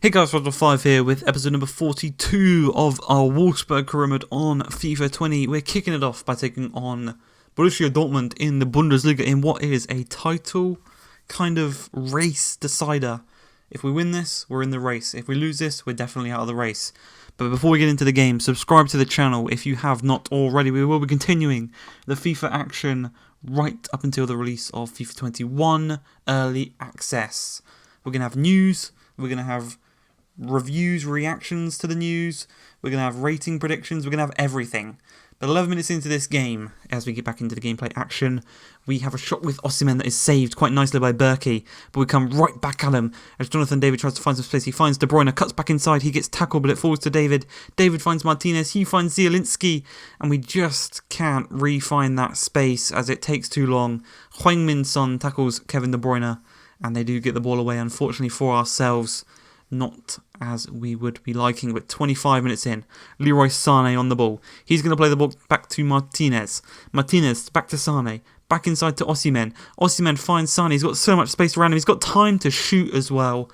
Hey guys, Ep42 here with episode number 42 of our Wolfsburg career mode on FIFA 20. We're kicking it off by taking on Borussia Dortmund in the Bundesliga in what is a title kind of race decider. If we win this, we're in the race. If we lose this, we're definitely out of the race. But before we get into the game, subscribe to the channel if you have not already. We will be continuing the FIFA action right up until the release of FIFA 21 Early Access. We're going to have news, we're going to have reviews, reactions to the news, we're going to have rating predictions, we're going to have everything. But 11 minutes into this game, as we get back into the gameplay action, we have a shot with Osimhen that is saved quite nicely by Berkey, but we come right back at him as Jonathan David tries to find some space. He finds De Bruyne, cuts back inside, he gets tackled, but it falls to David. David finds Martinez, he finds Zielinski, and we just can't re-find that space as it takes too long. Heung-min Son tackles Kevin De Bruyne, and they do get the ball away, unfortunately for ourselves. Not as we would be liking, but 25 minutes in, Leroy Sané on the ball. He's going to play the ball back to Martinez. Martinez back to Sané. Back inside to Osimhen. Osimhen finds Sané. He's got so much space around him. He's got time to shoot as well.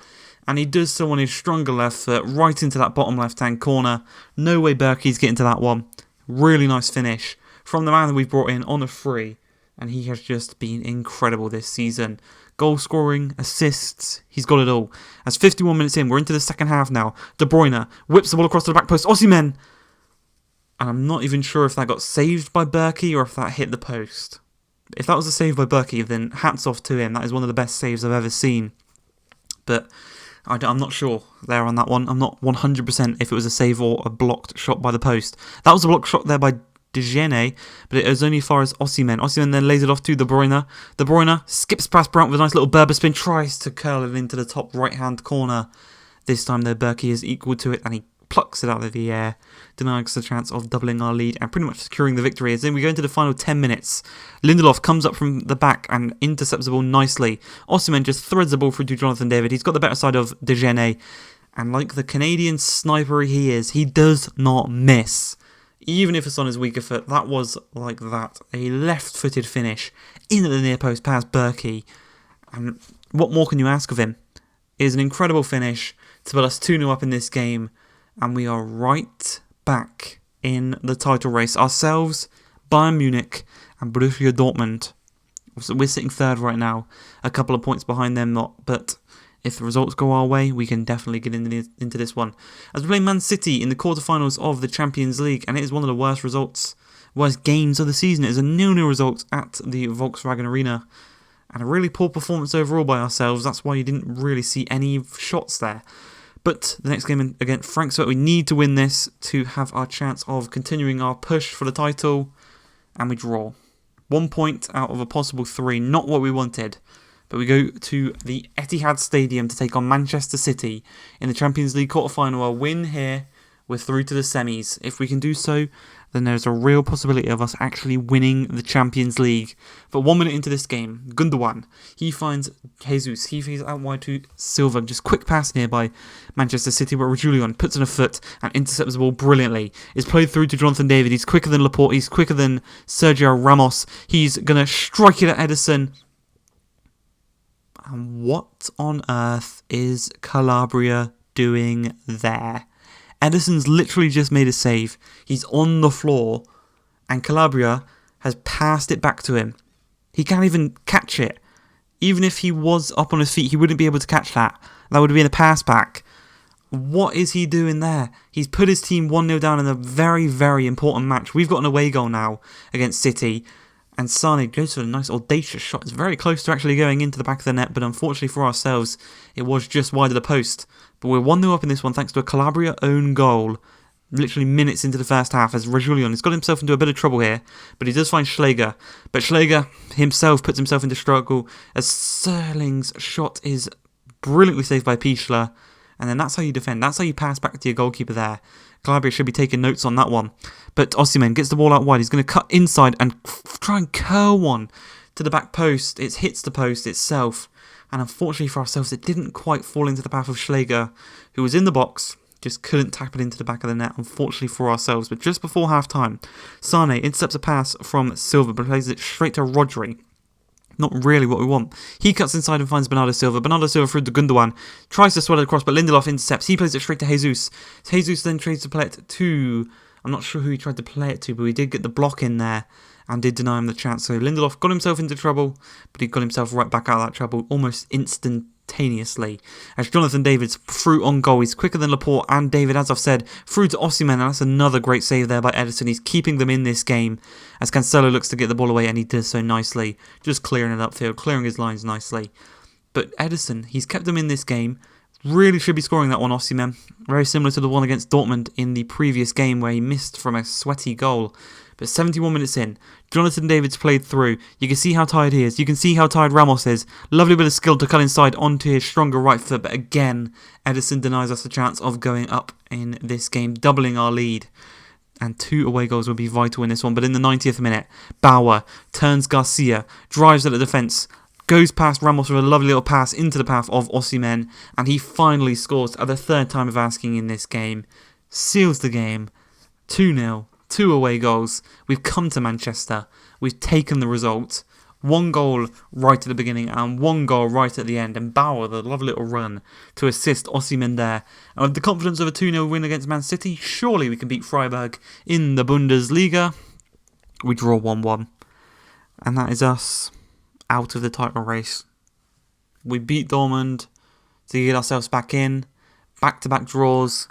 And he does so on his stronger left foot, right into that bottom left-hand corner. No way Berkey's getting to that one. Really nice finish from the man that we've brought in on a free. And he has just been incredible this season. Goal scoring, assists, he's got it all. As 51 minutes in, we're into the second half now. De Bruyne whips the ball across to the back post. Osimhen! And I'm not even sure if that got saved by Berkey or if that hit the post. If that was a save by Berkey, then hats off to him. That is one of the best saves I've ever seen. But I'm not sure there on that one. I'm not 100% if it was a save or a blocked shot by the post. That was a blocked shot there by De Gene, but it was only as far as Osimhen. Osimhen then lays it off to De Bruyne. De Bruyne skips past Brandt with a nice little Berber spin, tries to curl it into the top right-hand corner. This time though, Berkey is equal to it and he plucks it out of the air, denying us the chance of doubling our lead and pretty much securing the victory. As then we go into the final 10 minutes. Lindelof comes up from the back and intercepts the ball nicely. Osimhen just threads the ball through to Jonathan David. He's got the better side of De Gene, and like the Canadian sniper he is, he does not miss. Even if it's on his weaker foot, that was like that. A left-footed finish into the near post past Berkey. And what more can you ask of him? It is an incredible finish to put us 2-0 up in this game. And we are right back in the title race. Ourselves, Bayern Munich and Borussia Dortmund. So we're sitting third right now. A couple of points behind them, but if the results go our way, we can definitely get into this one. As we play Man City in the quarterfinals of the Champions League, and it is one of the worst games of the season. It is a 0-0 result at the Volkswagen Arena, and a really poor performance overall by ourselves. That's why you didn't really see any shots there. But the next game against Frankfurt, we need to win this to have our chance of continuing our push for the title, and we draw. 1 point out of a possible 3, not what we wanted. But we go to the Etihad Stadium to take on Manchester City in the Champions League quarterfinal. A win here, we're through to the semis. If we can do so, then there's a real possibility of us actually winning the Champions League. But 1 minute into this game, Gundogan, he finds Jesus. He feeds out wide to Silva. Just quick pass here by Manchester City, where Reguilon puts in a foot and intercepts the ball brilliantly. It's played through to Jonathan David. He's quicker than Laporte. He's quicker than Sergio Ramos. He's going to strike it at Ederson. And what on earth is Calabria doing there? Ederson's literally just made a save. He's on the floor, and Calabria has passed it back to him. He can't even catch it. Even if he was up on his feet, he wouldn't be able to catch that. That would have been a pass back. What is he doing there? He's put his team 1-0 down in a very, very important match. We've got an away goal now against City. And Sané goes for a nice audacious shot. It's very close to actually going into the back of the net, but unfortunately for ourselves, it was just wide of the post. But we're 1-0 up in this one thanks to a Calabria own goal, literally minutes into the first half, as Reguilon has got himself into a bit of trouble here, but he does find Schläger. But Schläger himself puts himself into struggle, as Sterling's shot is brilliantly saved by Pichler. And then that's how you defend. That's how you pass back to your goalkeeper there. Calabria should be taking notes on that one. But Osimhen gets the ball out wide. He's going to cut inside and try and curl one to the back post. It hits the post itself. And unfortunately for ourselves, it didn't quite fall into the path of Schläger, who was in the box, just couldn't tap it into the back of the net, unfortunately for ourselves. But just before half-time, Sané intercepts a pass from Silva, but plays it straight to Rodri. not really what we want. He cuts inside and finds Bernardo Silva. Bernardo Silva through to Gundogan. Tries to swallow it across, but Lindelof intercepts. He plays it straight to Jesus. Jesus then tries to play it to... I'm not sure who he tried to play it to, but we did get the block in there and did deny him the chance. So Lindelof got himself into trouble, but he got himself right back out of that trouble almost instantaneously. As Jonathan David's through on goal, he's quicker than Laporte and David, as I've said, through to Osimhen, and that's another great save there by Ederson. He's keeping them in this game as Cancelo looks to get the ball away, and he does so nicely, just clearing it upfield, clearing his lines nicely. But Ederson, he's kept them in this game. Really should be scoring that one, Osimhen. Very similar to the one against Dortmund in the previous game where he missed from a sweaty goal. But 71 minutes in, Jonathan David's played through. You can see how tired he is. You can see how tired Ramos is. Lovely bit of skill to cut inside onto his stronger right foot. But again, Ederson denies us the chance of going up in this game, doubling our lead. And 2 away goals will be vital in this one. But in the 90th minute, Bauer turns Garcia, drives at the defence, goes past Ramos with a lovely little pass into the path of Osimhen, and he finally scores at the third time of asking in this game. Seals the game. 2-0. 2 away goals. We've come to Manchester. We've taken the result. 1 goal right at the beginning and 1 goal right at the end. And Bauer, the lovely little run to assist Osimhen there. And with the confidence of a 2-0 win against Man City, surely we can beat Freiburg in the Bundesliga. We draw 1-1. And that is us out of the title race. We beat Dortmund to get ourselves back in. Back-to-back draws.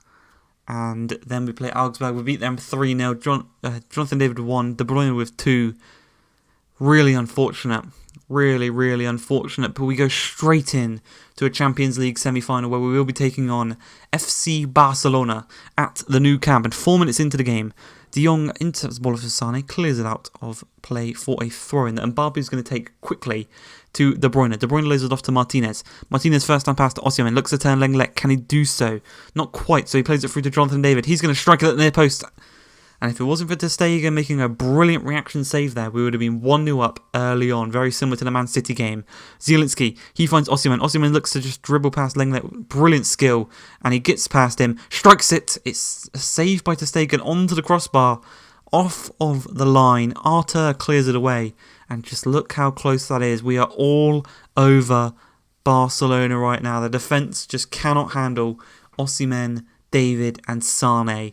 And then we play Augsburg. We beat them 3-0. Jonathan David with 1. De Bruyne with 2. Really unfortunate. Really, really unfortunate. But we go straight in to a Champions League semi-final where we will be taking on FC Barcelona at the Nou Camp. And 4 minutes into the game, De Jong intercepts the ball of Sané, clears it out of play for a throw-in that Mbappe is going to take quickly to De Bruyne. De Bruyne lays it off to Martinez. Martinez first time pass to Osimhen, looks to turn Lenglet. Can he do so? Not quite, so he plays it through to Jonathan David. He's going to strike it at the near post. And if it wasn't for ter Stegen making a brilliant reaction save there, we would have been 1-0 up early on, very similar to the Man City game. Zielinski, he finds Osimhen. Osimhen looks to just dribble past Lenglet, brilliant skill, and he gets past him, strikes it. It's a save by ter Stegen onto the crossbar, off of the line. Arthur clears it away, and just look how close that is. We are all over Barcelona right now. The defence just cannot handle Osimhen, David, and Sané.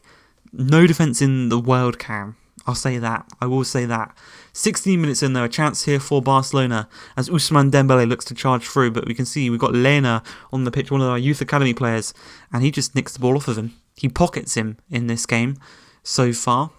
No defence in the world can. I'll say that. I will say that. 16 minutes in, though, a chance here for Barcelona as Ousmane Dembele looks to charge through, but we can see we've got Lena on the pitch, one of our youth academy players, and he just nicks the ball off of him. He pockets him in this game so far.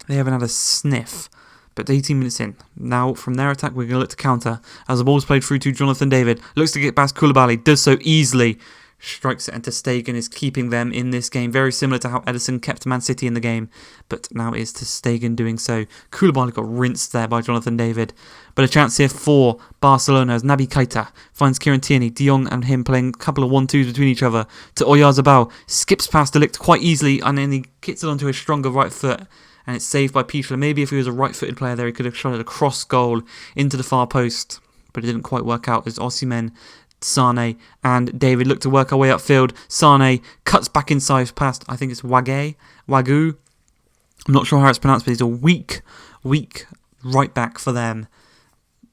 They haven't had a sniff. But 18 minutes in. Now, from their attack, we're going to look to counter as the ball's played through to Jonathan David. Looks to get past Koulibaly. Does so easily. Strikes it, and ter Stegen is keeping them in this game. Very similar to how Ederson kept Man City in the game. But now it is ter Stegen doing so. Koulibaly got rinsed there by Jonathan David. But a chance here for Barcelona as Naby Keita finds Kieran Tierney. De Jong and him playing a couple of 1-2s between each other. To Oyarzabal. Skips past De Ligt quite easily, and then he gets it onto his stronger right foot. And it's saved by Pichler. Maybe if he was a right-footed player there, he could have shot it a cross goal into the far post. But it didn't quite work out as Osimhen, Sané and David look to work our way upfield. Sané cuts back inside past, I think it's Wagyu. I'm not sure how it's pronounced, but he's a weak right back for them.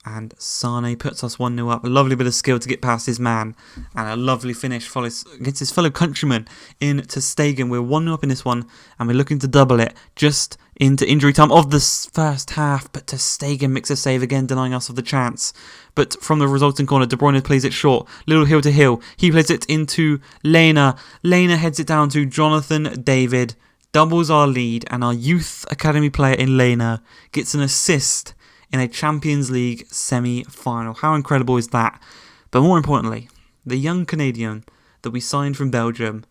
And Sané puts us 1-0 up. A lovely bit of skill to get past his man. And a lovely finish against his fellow countryman in ter Stegen. We're 1-0 up in this one. And we're looking to double it just into injury time of the first half. But ter Stegen makes a save again, denying us of the chance. But from the resulting corner, De Bruyne plays it short. Little heel to heel. He plays it into Lena. Lena heads it down to Jonathan David. Doubles our lead. And our youth academy player in Lena gets an assist in a Champions League semi-final. How incredible is that? But more importantly, the young Canadian that we signed from Belgium,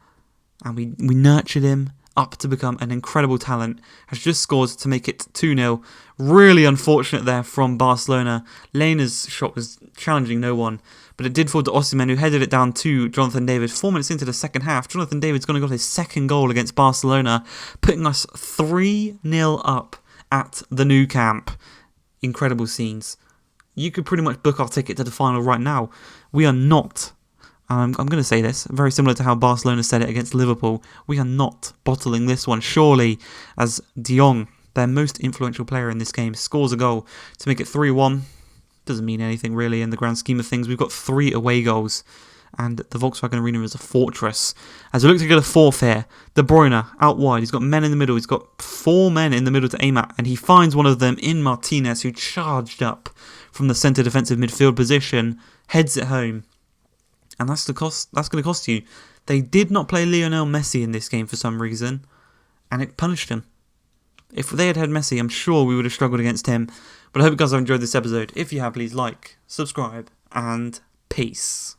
and we nurtured him up to become an incredible talent, has just scored to make it 2-0. Really unfortunate there from Barcelona. Lena's shot was challenging no one, but it did fall to Osimhen, who headed it down to Jonathan David. 4 minutes into the second half, Jonathan David's going to got his second goal against Barcelona, putting us 3-0 up at the Nou Camp. Incredible scenes. You could pretty much book our ticket to the final right now. We are not, I'm going to say this, very similar to how Barcelona said it against Liverpool, we are not bottling this one. Surely, as De Jong, their most influential player in this game, scores a goal to make it 3-1. doesn't mean anything really in the grand scheme of things. We've got 3 away goals, and the Volkswagen Arena is a fortress. As we look to get a fourth here, De Bruyne out wide. He's got men in the middle. He's got 4 men in the middle to aim at, and he finds one of them in Martinez, who charged up from the centre defensive midfield position, heads it home, and that's going to cost you. They did not play Lionel Messi in this game for some reason, and it punished him. If they had Messi, I'm sure we would have struggled against him. But I hope you guys have enjoyed this episode. If you have, please like, subscribe, and peace.